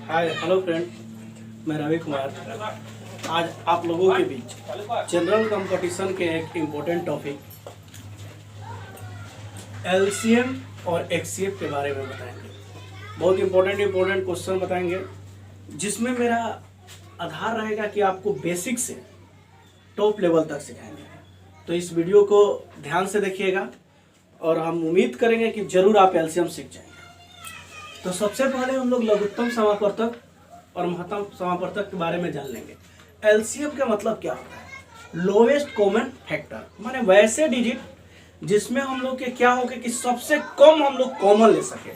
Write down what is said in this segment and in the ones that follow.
Hi hello friend, मैं रवि कुमार। आज आप लोगों के बीच जनरल कंपटीशन के एक इम्पोर्टेंट टॉपिक एलसीएम और एक्ससीएफ के बारे में बताएंगे। बहुत इम्पोर्टेंट क्वेश्चन बताएंगे, जिसमें मेरा आधार रहेगा कि आपको बेसिक से टॉप लेवल तक सिखाएंगे। तो इस वीडियो को ध्यान से देखिएगा और हम उम्मीद करेंगे कि जरूर आप एलसीएम सीख जाएंगे। तो सबसे पहले हम लोग लघुत्तम समापवर्तक और महत्तम समापवर्तक के बारे में जान लेंगे। एलसीएम का मतलब क्या होता है? लोवेस्ट कॉमन फैक्टर, माने वैसे डिजिट जिसमें हम लोग के क्या होगा कि सबसे कम हम लोग कॉमन ले सके,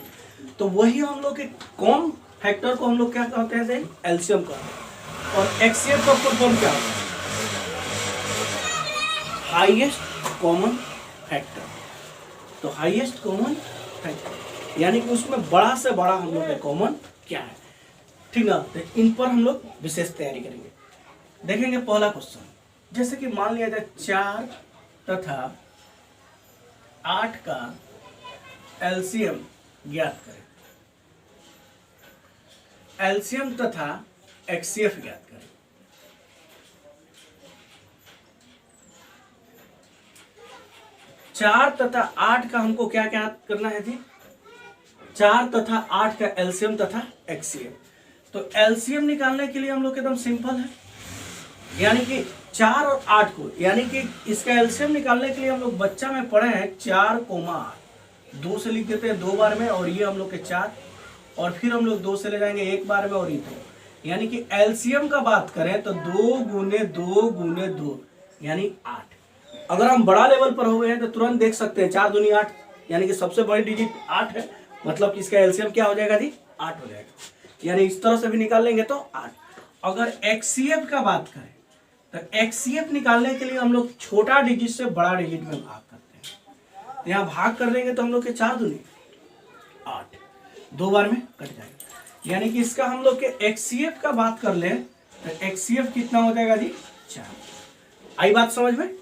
तो वही हम लोग के कॉमन फैक्टर को हम लोग क्या कहते हैं? एलसीएम कहते हैं। और एक्ससीएफ का फुल फॉर्म क्या होता है? Highest common factor. तो हाईएस्ट कॉमन फैक्टर यानी कि उसमें बड़ा से बड़ा हम लोग का कॉमन क्या है, ठीक ना? तो इन पर हम लोग विशेष तैयारी करेंगे। देखेंगे पहला क्वेश्चन, जैसे कि मान लिया जाए 4 तथा 8 का एलसीएम ज्ञात करें। एलसीएम तथा एक्ससीएफ ज्ञात करें। चार तथा 8 का हमको क्या ज्ञात करना है जी? 4 तथा 8 का एलसीएम तथा एक्ससीएफ। तो एलसीएम निकालने के लिए हम लोग एकदम सिंपल है, यानी कि 4 और 8 को, यानी कि इसका एलसीएम निकालने के लिए हम लोग बच्चा में पढ़े हैं 4 कोमा 8, 2 से लिख देते हैं 2 बार में, और ये हम लोग के 4, और फिर हम लोग 2 से ले जाएंगे 1 बार में, और ये 2, यानी कि एलसीएम का बात करें तो 2 गुने 2 गुने 2 यानी 8। अगर हम बड़ा लेवल पर हुए हैं तो तुरंत देख सकते हैं 4 दूनी 8, यानी कि सबसे बड़ी डिजिट 8 है, मतलब कि इसका एलसीएम क्या हो जाएगा जी? 8 हो जाएगा। यानी इस तरह से भी निकाल लेंगे तो 8। अगर एक्ससीएफ का बात करें तो एक्ससीएफ निकालने के लिए हम लोग छोटा डिजिट से बड़ा डिजिट में भाग करते हैं। तो यहाँ भाग कर देंगे तो हम लोग के 4 दूनी 8, 2 बार में कट जाएगा। यानी कि इसका हम लोग के एक्ससीएफ का बात कर लें तो एक्ससीएफ कितना हो जाएगा जी? 4। आई बात समझ में?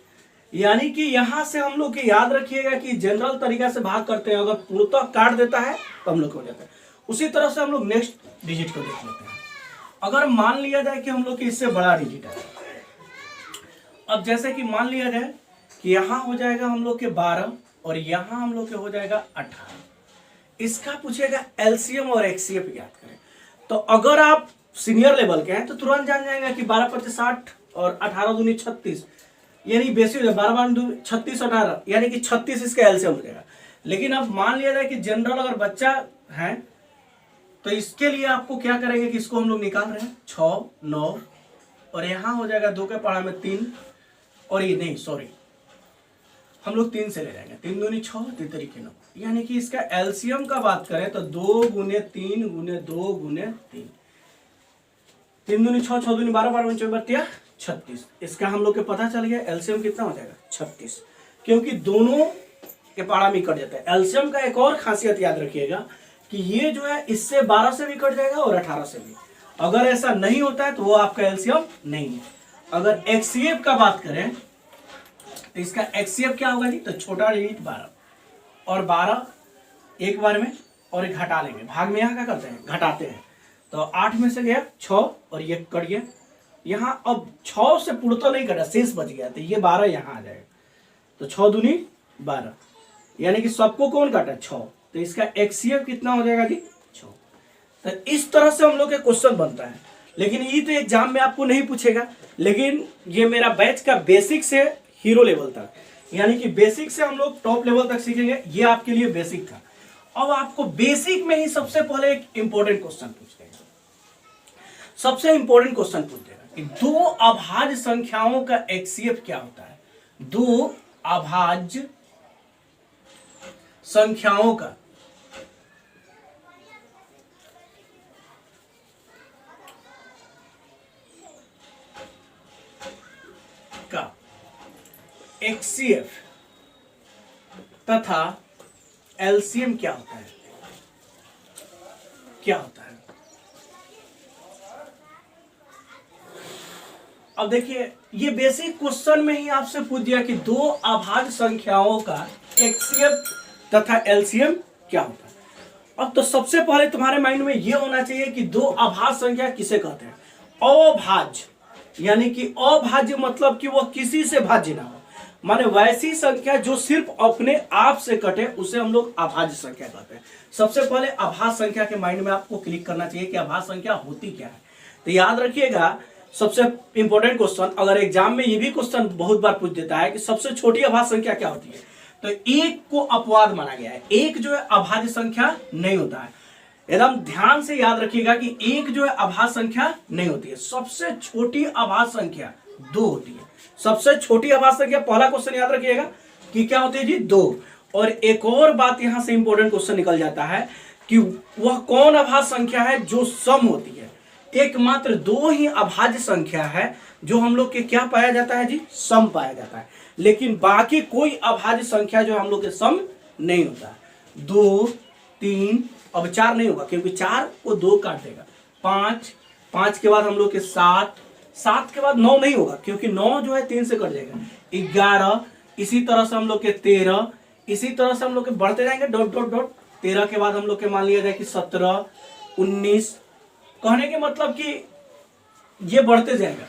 यानी कि यहां से हम लोग के याद रखिएगा कि जनरल तरीका से भाग करते हैं, अगर पूर्णतः काट देता है तो हम लोग हो जाता है। उसी तरह से हम लोग नेक्स्ट डिजिट को देख लेते हैं। अगर मान लिया जाए कि हम लोग के इससे बड़ा डिजिट है, अब जैसे कि मान लिया जाए कि यहां हो जाएगा हम लोग के 12 और यहां हम लोग के हो जाएगा 18। इसका पूछेगा एलसीएम और एक्ससीएफ ज्ञात करें। तो अगर आप सीनियर लेवल के हैं तो तुरंत जान जाएंगे कि 12 × 50 60 और 18 दूनी 36, यानी बेसिक 12 × 36 18, यानी कि 36 इसका एलसीएम हो जाएगा। लेकिन अब मान लिया जाए कि जनरल अगर बच्चा है तो इसके लिए आपको क्या करेंगे कि इसको हम लोग निकाल रहे हैं 6 9, और यहां हो जाएगा 2 के पढ़ा में 3, और ये नहीं सॉरी हम लोग 3 से ले जाएंगे, 3 दूनी 6 3 तरीके 9, यानी कि इसका एलसीएम का बात करें तो 2 गुने 3 गुने 2 गुने 3, 3 दूनी 6 6 दूनी 12 12 24 36। इसका हम लोग के पता चल गया एलसीएम कितना हो जाएगा? 36, क्योंकि दोनों के पारा में कट जाता है। एलसीएम का एक और खासियत याद रखिएगा कि ये जो है इससे 12 से भी कट जाएगा और 18 से भी। अगर ऐसा नहीं होता है तो वो आपका एलसीएम नहीं है। अगर एक्ससीएफ का बात करें तो इसका एक्ससीएफ क्या होगा जी? तो छोटा डिजिट 12 और 12 एक बार में, और एक घटा लेंगे, भाग में यहाँ क्या करते हैं? घटाते हैं। तो 8 में से गया 6 और ये कट गया। यहाँ अब 6 से पूर्णतः नहीं कटा, शेष बच गया, तो ये 12 यहाँ आ जाएगा। तो 6 दूनी 12, यानी कि सबको कौन काटा? 6। तो इसका एक्ससीएफ कितना हो जाएगा जी? 6। तो इस तरह से हम लोग के क्वेश्चन बनता है। लेकिन ये तो एग्जाम में आपको नहीं पूछेगा, लेकिन ये मेरा बैच का बेसिक से हीरो लेवल तक, यानी कि बेसिक से हम लोग टॉप लेवल तक सीखेंगे। ये आपके लिए बेसिक था। अब आपको बेसिक में ही सबसे पहले एक इंपॉर्टेंट क्वेश्चन पूछ देगा। सबसे इंपॉर्टेंट क्वेश्चन पूछ देगा कि 2 अभाज्य संख्याओं का एक्ससीएफ क्या होता है? 2 अभाज्य संख्याओं का एक्ससीएफ तथा एलसीएम क्या होता है? क्या होता है? अब देखिए, ये बेसिक क्वेश्चन में ही आपसे पूछ दिया कि 2 अभाज्य संख्याओं का एक्ससीएफ तथा एलसीएम क्या होता है। अब तो सबसे पहले तुम्हारे माइंड में ये होना चाहिए कि दो अभाज्य संख्या किसे कहते हैं? अभाज्य। यानी कि अभाज्य मतलब कि वो किसी से भाज्य ना हो, माने वैसी संख्या जो सिर्फ अपने आप से कटे उसे हम लोग अभाज्य संख्या कहते हैं। सबसे पहले अभाज्य संख्या के माइंड में आपको क्लिक करना चाहिए कि अभाज्य संख्या होती क्या है। तो याद रखिएगा, सबसे इंपॉर्टेंट क्वेश्चन, अगर एग्जाम में ये भी क्वेश्चन बहुत बार पूछ देता है कि सबसे छोटी अभाज्य संख्या क्या होती है, तो एक को अपवाद माना गया है। एक जो है अभाज्य संख्या नहीं होता है। एकदम ध्यान से याद रखिएगा कि एक जो है अभाज्य संख्या नहीं होती है। सबसे छोटी अभाज्य संख्या 2 होती है। सबसे छोटी अभाज्य संख्या, पहला क्वेश्चन याद रखिएगा कि क्या होती है जी? 2। और एक और बात यहां से इंपॉर्टेंट क्वेश्चन निकल जाता है कि वह कौन अभाज्य संख्या है जो सम होती है। एकमात्र 2 ही अभाज्य संख्या है जो हम लोग के क्या पाया जाता है जी? सम पाया जाता है। लेकिन बाकी कोई अभाज्य संख्या जो हम लोग के सम नहीं होता है। 2, 3, अब 4 नहीं होगा क्योंकि 4 को 2 काट देगा। 5, 5 के बाद हम लोग के 7, 7 के बाद 9 नहीं होगा क्योंकि 9 जो है 3 से कट जाएगा। 11, इसी तरह से हम लोग के 13, इसी तरह से हम लोग के बढ़ते जाएंगे डॉट डॉट डॉट। 13 के बाद हम लोग के मान लिया जाए कि 17, 19, कहने के मतलब कि ये बढ़ते जाएगा।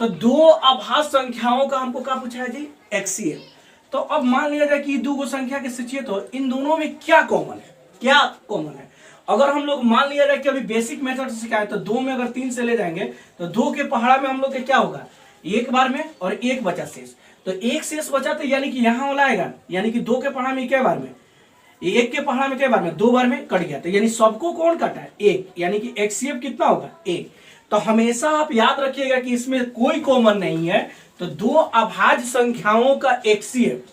तो 2 अभाज्य संख्याओं का हमको क्या पूछा है जी? एक्सीएल। तो अब मान लिया जाए कि 2 संख्या के सीखिए तो इन दोनों में क्या कॉमन है? क्या कॉमन है? अगर हम लोग मान लिया जाए कि अभी बेसिक मेथड से सिखाए तो 2 में अगर 3 से ले जाएंगे तो 2 के पहाड़ा में हम लोग के क्या होगा? एक बार में, और एक बचा शेष। तो एक शेष बचा तो यानी कि यहाँ वाला आएगा, यानी कि 2 के पहाड़ा में क्या बार में? 1 के पहाड़ा में क्या बार में? 2 बार में कट गया। तो यानी सबको कौन काटा है? 1, यानी कि एक्सीएफ कितना होगा? 1। तो हमेशा आप याद रखिएगा कि इसमें कोई कॉमन नहीं है। तो 2 अभाज्य संख्याओं का एक्सीएफ,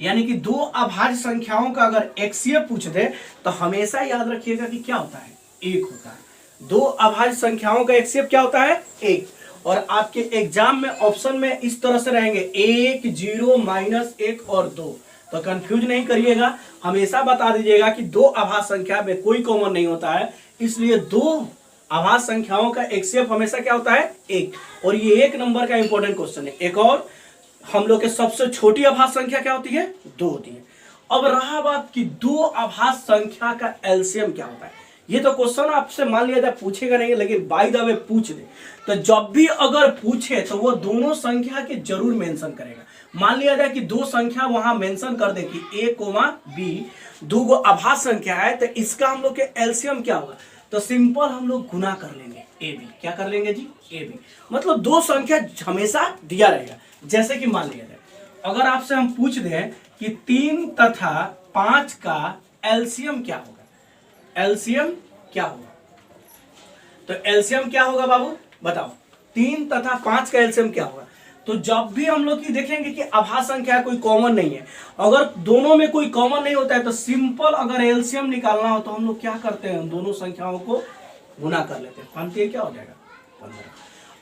यानी कि 2 अभाज्य संख्याओं का अगर एक्सीएफ पूछ दे तो हमेशा याद रखिएगा कि क्या होता है? 1 होता है। 2 अभाज्य संख्याओं का एक्सीएफ क्या होता है? 1। और आपके एग्जाम में ऑप्शन में इस तरह से रहेंगे 1, 0, -1 और 2। तो कंफ्यूज नहीं करिएगा, हमेशा बता दीजिएगा कि 2 अभाज्य संख्या में कोई कॉमन नहीं होता है, इसलिए 2 अभाज्य संख्याओं का एक्सीएफ हमेशा क्या होता है? 1। और ये 1 नंबर का इंपॉर्टेंट क्वेश्चन है। एक और, हम लोग के सबसे छोटी अभाज्य संख्या क्या होती है? 2 होती है। अब रहा बात कि 2 अभाज्य संख्या का एलसीएम क्या होता है। ये तो क्वेश्चन आपसे मान लिया जाए पूछेगा नहीं, लेकिन बाय द वे पूछ दे तो जब भी अगर पूछे तो वो दोनों संख्या के जरूर मेंशन करेगा। मान लिया जाए कि 2 संख्या वहां मेंशन कर दे कि A, B 2 गो अभाज्य संख्या है, तो इसका हम लोग के एलसीएम क्या होगा? तो सिंपल हम लोग गुना कर लेंगे AB। क्या कर लेंगे जी? AB। मतलब 2 संख्या हमेशा दिया रहेगा। जैसे कि मान लिया जाए अगर आपसे हम पूछ दें कि 3 तथा 5 का एलसीएम क्या होगा? एलसीएम क्या होगा? तो एलसीएम क्या होगा बाबू बताओ? 3 तथा 5 का एलसीएम क्या होगा? तो जब भी हम लोग की देखेंगे कि अभाज्य संख्या कोई कॉमन नहीं है, अगर दोनों में कोई कॉमन नहीं होता है तो सिंपल अगर एलसीएम निकालना हो तो हम लोग क्या करते हैं? दोनों संख्याओं को गुना कर लेते हैं। 5 क्या हो जाएगा? 15।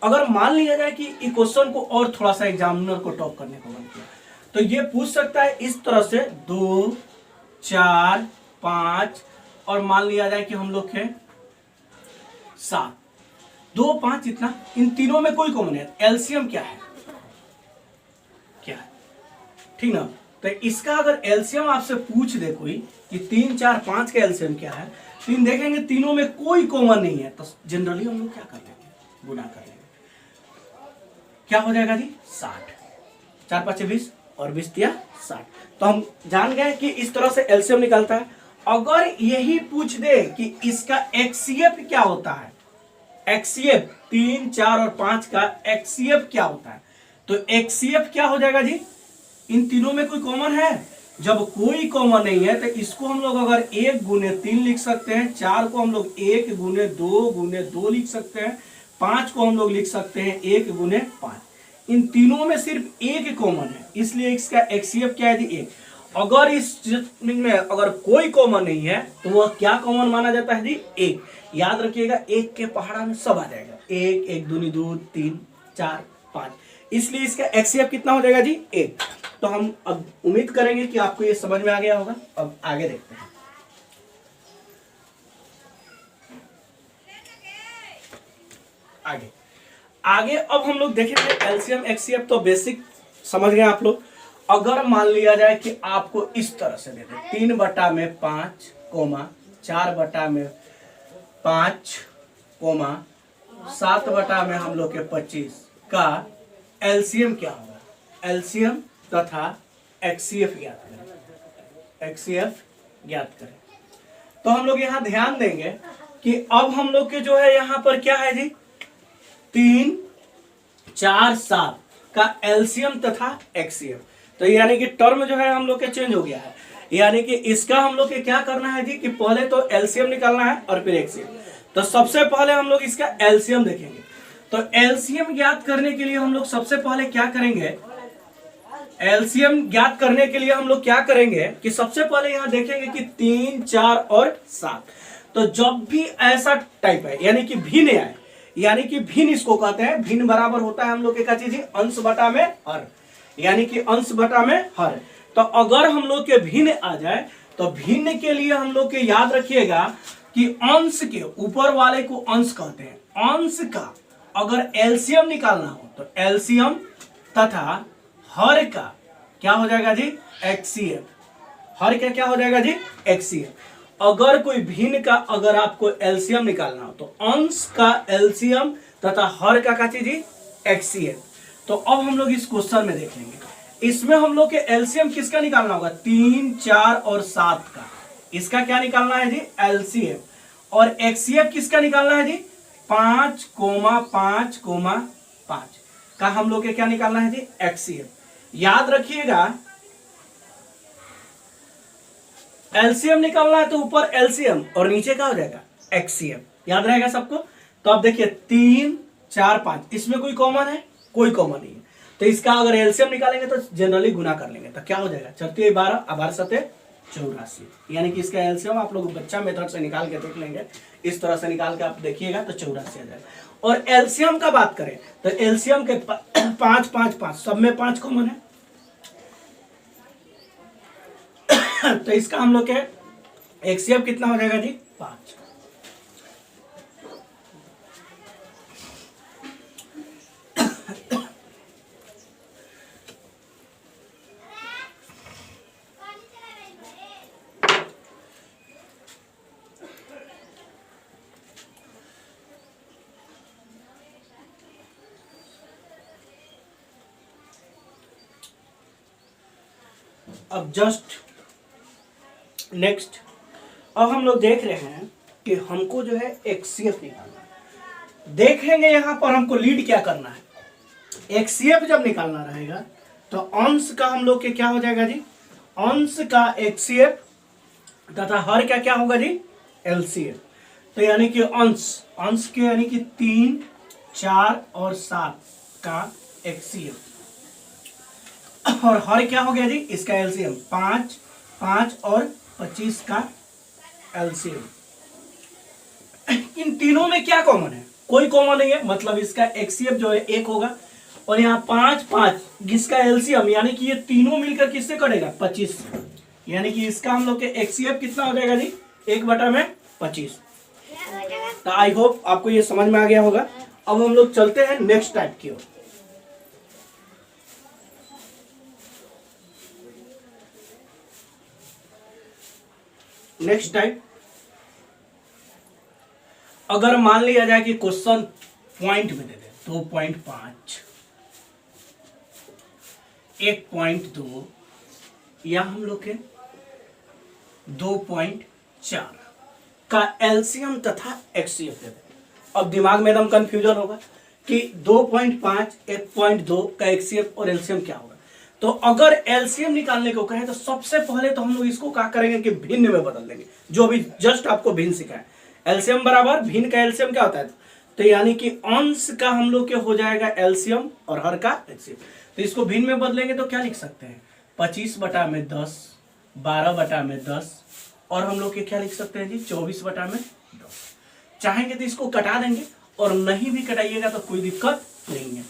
अगर मान लिया जाए कि इस क्वेश्चन को और थोड़ा सा एग्जामिनर को टॉप करने को मन किया तो ये पूछ सकता है इस तरह से 2, 4, 5 और मान लिया जाए कि हम लोग के 7, 2, 5 इतना, इन तीनों में कोई कॉमन है। एलसीएम क्या है? क्या है? ठीक ना? तो इसका अगर एलसीएम आपसे पूछ दे कोई कि 3, 4, 5 का एलसीएम क्या है, तो इन देखेंगे तीनों में कोई कॉमन नहीं है, तो जनरली हम लोग क्या कर लेंगे? गुना कर लेंगे। क्या हो जाएगा जी? 60। 4, 5, 20 और 20 दिया 60। तो हम जान गए कि इस तरह से एलसीएम निकलता है। अगर यही पूछ दे कि इसका एक्सीएफ क्या होता है, एक्सीएफ 3, 4 और 5 का एक्सीएफ क्या होता है, तो एक्सीएफ क्या हो जाएगा जी? इन तीनों में कोई कॉमन है? जब कोई कॉमन नहीं है तो इसको हम लोग अगर 1 गुने 3 लिख सकते हैं, 4 को हम लोग 1 गुने 2 लिख सकते हैं, 5 को हम लोग लिख सकते हैं 1 गुने 5। इन तीनों में सिर्फ एक कॉमन है, इसलिए इसका एक्सीएफ क्या है जी? 1। अगर इस में अगर कोई कॉमन नहीं है तो वह क्या कॉमन माना जाता है जी? 1। याद रखिएगा 1 के पहाड़ा में सब आ जाएगा। 1, 1 दूनी 2, 3, 4, 5, इसलिए इसका एक्सीएफ कितना हो जाएगा जी? 1। तो हम अब उम्मीद करेंगे कि आपको ये समझ में आ गया होगा। अब आगे देखते हैं। आगे अब हम लोग देखेंगे एलसीएम एक्सीएफ तो बेसिक समझ गए आप लोग। अगर मान लिया जाए कि आपको इस तरह से दे दे 3/5, 4/5 कोमा 7/में हम लोग के 25 का एलसीएम क्या होगा, एलसीएम तथा एक्ससीएफ ज्ञात करें, एक्ससीएफ ज्ञात करें। तो हम लोग यहां ध्यान देंगे कि अब हम लोग के जो है यहां पर क्या है जी, 3, 4, 7 का एलसीएम तथा एक्ससीएफ। तो यानी कि टर्म जो है हम लोग के चेंज हो गया है, यानी कि इसका हम लोग के क्या करना है जी कि पहले तो एलसीएम निकालना है और फिर एक्ससीएफ। तो सबसे पहले हम लोग इसका एलसीएम देखेंगे। तो एलसीएम ज्ञात करने के लिए हम लोग सबसे पहले क्या करेंगे, एलसीएम ज्ञात करने के लिए हम लोग क्या करेंगे कि सबसे पहले यहां देखेंगे कि 3, 4 और 7। तो जब भी ऐसा टाइप है यानी कि भिन्न आए, यानी कि भिन्न इसको कहते हैं, भिन्न बराबर होता है हम लोग क्या चीज, अंश बटा में हर, यानी कि अंश बटा में हर। तो अगर हम लोग के भिन्न आ जाए तो भिन्न के लिए हम लोग के याद रखिएगा कि अंश के ऊपर वाले को अंश कहते हैं। अंश का अगर एलसीएम निकालना हो तो एलसीएम तथा हर का क्या हो जाएगा जी, एक्ससीएफ। हर का क्या हो जाएगा जी, एक्ससीएफ। अगर कोई भिन्न का अगर आपको एलसीएम निकालना हो तो अंश का एलसीएम तथा हर का चीज जी एक्ससीएफ। तो अब हम लोग इस क्वेश्चन में देखेंगे, इसमें हम लोग के एलसीएम किसका निकालना होगा, 3, 4 और 7 का। इसका क्या निकालना है जी, एलसीएम। और एक्ससीएफ किसका निकालना है जी, 5, 5, 5 का हम लोग के क्या निकालना है जी, एक्ससीएफ। याद रखिएगा एलसीएम निकालना है तो ऊपर एलसीएम और नीचे क्या हो जाएगा, एक्ससीएफ। याद रहेगा सबको। तो अब देखिए 3, 4, 5 इसमें कोई कॉमन है, कोई कॉमन नहीं है। तो इसका अगर एलसीएम निकालेंगे तो जनरली गुना कर लेंगे तो क्या हो जाएगा, 4 12 12 7 84। यानी कि इसका एलसीएम आप लोग बच्चा मेथड से निकाल के देख लेंगे, इस तरह से निकाल के आप देखिएगा तो 84 आ जाएगा। और एलसीएम का बात करें तो एलसीएम के 5, 5, 5 सब में 5 कॉमन है। तो इसका हम लोग के एक्ससीएफ कितना हो जाएगा जी, 5। अब जस्ट नेक्स्ट, अब हम लोग देख रहे हैं कि हमको जो है एक्ससीएफ निकालना है। देखेंगे यहां पर हमको लीड क्या करना है, एक्ससीएफ जब निकालना रहेगा तो अंश का हम लोग के क्या हो जाएगा जी, अंश का एक्ससीएफ तथा हर का क्या होगा जी, एलसीएफ। तो यानी कि अंश के यानी कि 3, 4 और 7 का एक्ससीएफ और हर क्या हो गया जी, इसका एलसीएम 5, 5 और 25 का एलसीएम। इन तीनों में क्या कॉमन है, कोई कॉमन नहीं है, मतलब इसका एक्ससीएफ जो है 1 होगा और यहाँ 5, 5 जिसका एलसीएम यानी कि ये तीनों मिलकर किससे कटेगा, 25। यानी कि इसका हम लोग के एक्ससीएफ कितना हो जाएगा जी, 1/25। तो आई होप आपको ये समझ में आ गया होगा। अब हम लोग चलते हैं नेक्स्ट टाइप की ओर। नेक्स्ट टाइप, अगर मान लिया जाए कि क्वेश्चन पॉइंट में दे दे 2.5, 1.2 या हम लोग के 2.4 का एलसीएम तथा एक्ससीएफ दे दे। अब दिमाग में एकदम कंफ्यूजन होगा कि 2.5, 1.2 का एक्ससीएफ और एलसीएम क्या होगा। तो अगर एलसीएम निकालने को कहें तो सबसे पहले तो हम लोग इसको क्या करेंगे कि भिन्न में बदल देंगे, जो अभी जस्ट आपको भिन्न सिखाया। एलसीएम बराबर भिन्न का एलसीएम क्या होता है, तो यानी कि अंश का हम लोग के हो जाएगा एलसीएम और हर का एलसीएम। तो इसको भिन्न में बदलेंगे तो क्या लिख सकते हैं, 25/10, 12/10 और हम लोग के क्या लिख सकते हैं जी, 24/10। चाहेंगे तो इसको कटा देंगे और नहीं भी कटाइएगा तो कोई दिक्कत नहीं है।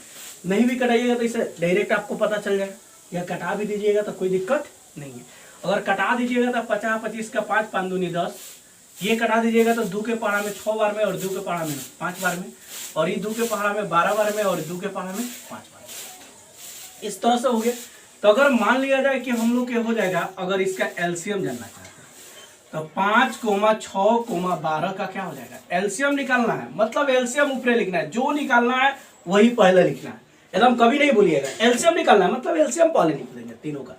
नहीं भी कटाइएगा तो इसे डायरेक्ट आपको पता चल जाएगा, या कटा भी दीजिएगा तो कोई दिक्कत नहीं है। अगर कटा दीजिएगा तो 50, 25 का 5, 5 दूनी 10, ये कटा दीजिएगा तो 2 के पहाड़ा में 6 बार में और 2 के पहाड़ा में 5 बार में, और ये 2 के पहाड़ा में 12 बार में और 2 के पहाड़ा में 5 बार में। इस तरह से हो गया। तो अगर मान लिया जाए कि हम लोग के हो जाएगा, अगर इसका एलसीएम जानना चाहते हैं तो 5,6,12 का क्या हो जाएगा, एलसीएम निकालना है। मतलब एलसीएम ऊपर लिखना है, जो निकालना है वही पहले लिखना है, एकदम कभी नहीं भूलिएगा। एलसीएम निकालना है मतलब एलसीएम पहले निकलेंगे तीनों का।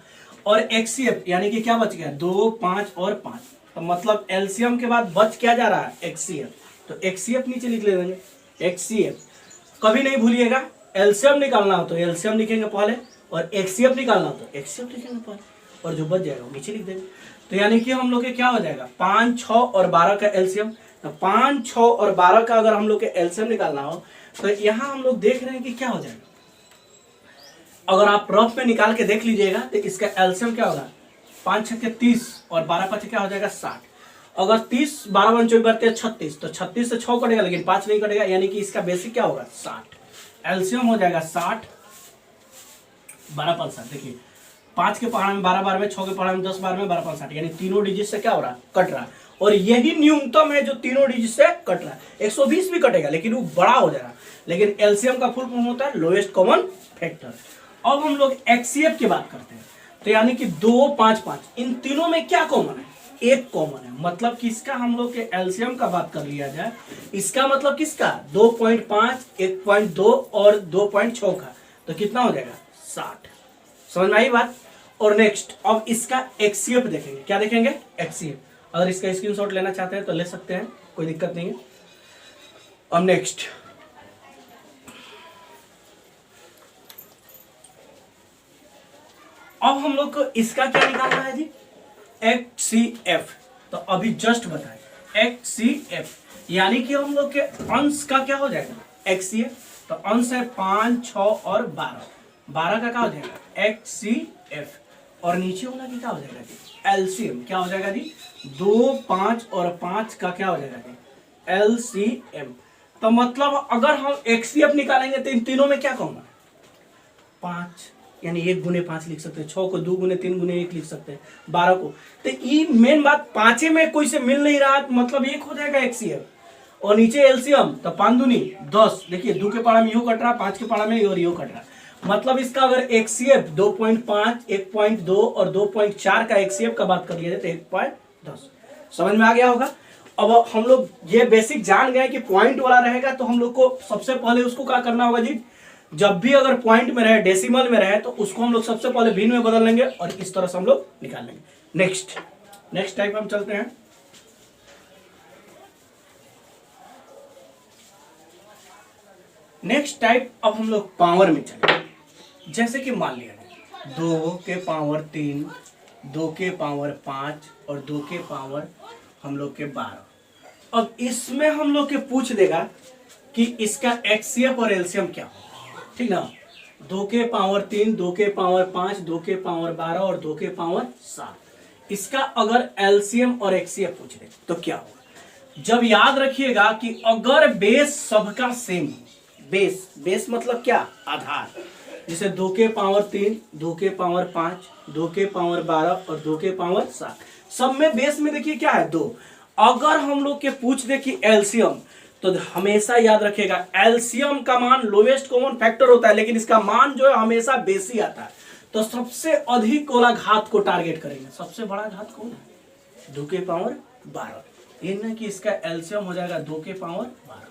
और एक्सीएफ यानी कि क्या बच गया, 2, 5 और 5। तो मतलब एलसीएम के बाद बच क्या जा रहा है, एक्सीएफ। तो एक्सीएफ नीचे लिख ले देंगे, एक्सीएफ। कभी नहीं भूलिएगा, एलसीएम निकालना हो तो एलसीएम लिखेंगे पहले, और एक्सीएफ निकालना हो तो एक्सीएफ लिखेंगे पहले, और जो बच जाएगा वो नीचे लिख देंगे। तो यानी कि हम लोग के क्या हो जाएगा, 5, 6 और 12 का एलसीएम। तो 5, 6 और 12 का अगर हम लोग के एलसीएम निकालना हो तो यहाँ हम लोग देख रहे हैं कि क्या हो जाएगा। अगर आप रफ में निकाल के देख लीजिएगा तो इसका एलसीएम क्या होगा, 5 6 के 30 और 12 5 क्या हो जाएगा 60। अगर 30 12 1 24 बढ़ते 36, तो 36 से 6 कटेगा लेकिन 5 नहीं कटेगा, यानी कि इसका बेसिक क्या होगा 60। एलसीएम हो जाएगा 60, 12 5 60। देखिए 5 के पहाड़ में 12 बार में, 6 के पहाड़ में 10 बार में, 12 5 60, यानी तीनों डिजिट से क्या हो रहा है, कट रहा है। और यही न्यूनतम है जो तीनों डिजिट से कट रहा है। 120 भी कटेगा लेकिन वो बड़ा हो जाएगा। लेकिन एलसीएम का फुल फॉर्म होता है लोएस्ट कॉमन फैक्टर। अब हम लोग एक्सीएफ की बात करते हैं। तो यानी कि 2, 5, 5 इन तीनों में क्या कॉमन है, एक कॉमन है। मतलब कि इसका हम लोग के एलसीएम का बात कर लिया जाए, इसका मतलब किसका 2.5, 1.2 और 2.6 का, तो कितना हो जाएगा 60। समझ में आई बात। और नेक्स्ट अब इसका एक्सीएफ देखेंगे। क्या देखेंगे, एक्सीएफ। अगर इसका स्क्रीनशॉट लेना चाहते हैं तो ले सकते हैं, कोई दिक्कत नहीं है। अब नेक्स्ट अब हम लोग को इसका क्या निकालना है जी, एक्सीएफ। तो अभी जस्ट बताएं, एक्सीएफ यानी कि हम लोग के अंश का क्या हो जाएगा एक्सीएफ। तो अंश है 5, 6 और 12, 12 का क्या हो जाएगा एक्सीएफ। और नीचे वाला की क्या हो जाएगा जी, एलसीएम। क्या हो जाएगा जी, 2, 5 और 5 का क्या हो जाएगा जी, एलसीएम। तो मतलब अगर हम एक्सीएफ निकालेंगे तो इन तीनों में क्या कॉमन है, 5, यानी 1 गुने 5 लिख सकते हैं, 6 को 2 गुने 3 गुने 1 लिख सकते हैं, 12 को। तो ये मेन बात 5 में कोई से मिल नहीं रहा, मतलब 1 हो जाएगा एक्सीएफ। और नीचे एलसीएम, तो 5 दूनी 10। देखिए 2 के पारा में यू कट रहा, 5 के पारा में और यू कट रहा। मतलब इसका अगर एक्सीएफ 2.5, 1.2 और 2.4 का एक्सीएफ का बात कर लिया जाए तो 1.10। समझ में आ गया होगा। अब हम लोग ये बेसिक जान गए कि पॉइंट वाला रहेगा तो हम लोग को सबसे पहले उसको क्या करना होगा जी, जब भी अगर पॉइंट में रहे, डेसिमल में रहे, तो उसको हम लोग सबसे पहले भिन्न में बदल लेंगे और इस तरह से हम लोग निकाल लेंगे। नेक्स्ट टाइप हम चलते हैं। नेक्स्ट टाइप अब हम लोग पावर में चलेंगे। जैसे कि मान लिया 2 के पावर 3, 2 के पावर 5 और 2 के पावर हम लोग के 12। अब इसमें हम लोग के पूछ देगा कि इसका एक्सीएफ और एलसीएम क्या हो, ठीक ना। 2 के पावर 3, 2 के पावर 5, 2 के पावर 12 और 2 के पावर 7। इसका अगर एलसीएम और एक्सीएफ पूछ दे तो क्या होगा। जब याद रखिएगा कि अगर बेस सबका सेम हो, बेस मतलब क्या, आधार। जैसे 2 के पावर 3, 2 के पावर 5, 2 के पावर 12 और 2 के पावर 7, सब में बेस में देखिए क्या है 2। अगर हम लोग के पूछ दे कि एलसीएम, तो हमेशा याद रखिएगा एलसीएम का मान लोवेस्ट कॉमन फैक्टर होता है, लेकिन इसका मान जो है हमेशा बेसी आता है। तो सबसे अधिक वाला घात को टारगेट करेंगे। सबसे बड़ा घात कौन है, 2 के पावर 12। ये ना कि इसका एलसीएम हो जाएगा 2 के पावर 12।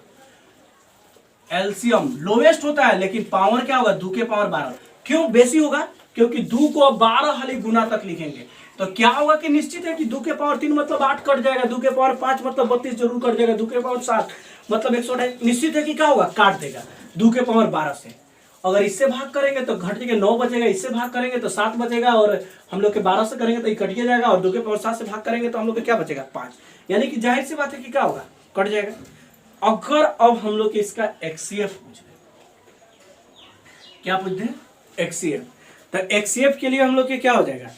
एलसीएम लोवेस्ट होता है लेकिन पावर क्या होगा, 2 के पावर 12। क्यों बेसी होगा, क्योंकि 2 को 12 हाली गुना तक लिखेंगे। तो क्या होगा कि निश्चित है कि 2 के पावर 3 मतलब 8 कट जाएगा, 2 के पावर 5 मतलब 32 जरूर कट जाएगा, 2 के पावर 7 मतलब 128। निश्चित है कि क्या होगा, काट देगा 2 के पावर 12 से। अगर इससे भाग करेंगे तो घट के 9 बचेगा, इससे भाग करेंगे तो 7 बचेगा, और हम लोग के 12 से करेंगे तो ये कट जाएगा, और 2 के पावर 7 से भाग करेंगे तो हम लोग को क्या बचेगा 5। यानी कि जाहिर सी बात है कि क्या होगा, कट जाएगा। अगर अब हम लोग इसका एक्सीएफ पूछ रहे, क्या पूछते हैं एक्सीएफ, तो एक्सीएफ के लिए हम लोग के क्या हो जाएगा,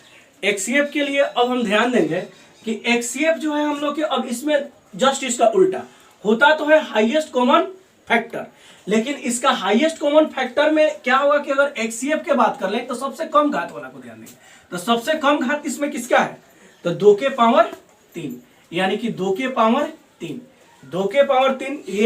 एक्सीएफ के लिए अब हम ध्यान देंगे कि एक्सीएफ जो है हम लोग के, अब इसमें जस्ट इसका उल्टा होता तो है हाईएस्ट कॉमन फैक्टर, लेकिन इसका हाईएस्ट कॉमन फैक्टर में क्या होगा कि अगर एक्सीएफ के बात कर लें तो सबसे कम घात वाला को ध्यान देंगे। तो सबसे कम घात इसमें किसका है, तो 2 के पावर 3, यानी कि 2 के पावर 3, 2 के पावर 3 ये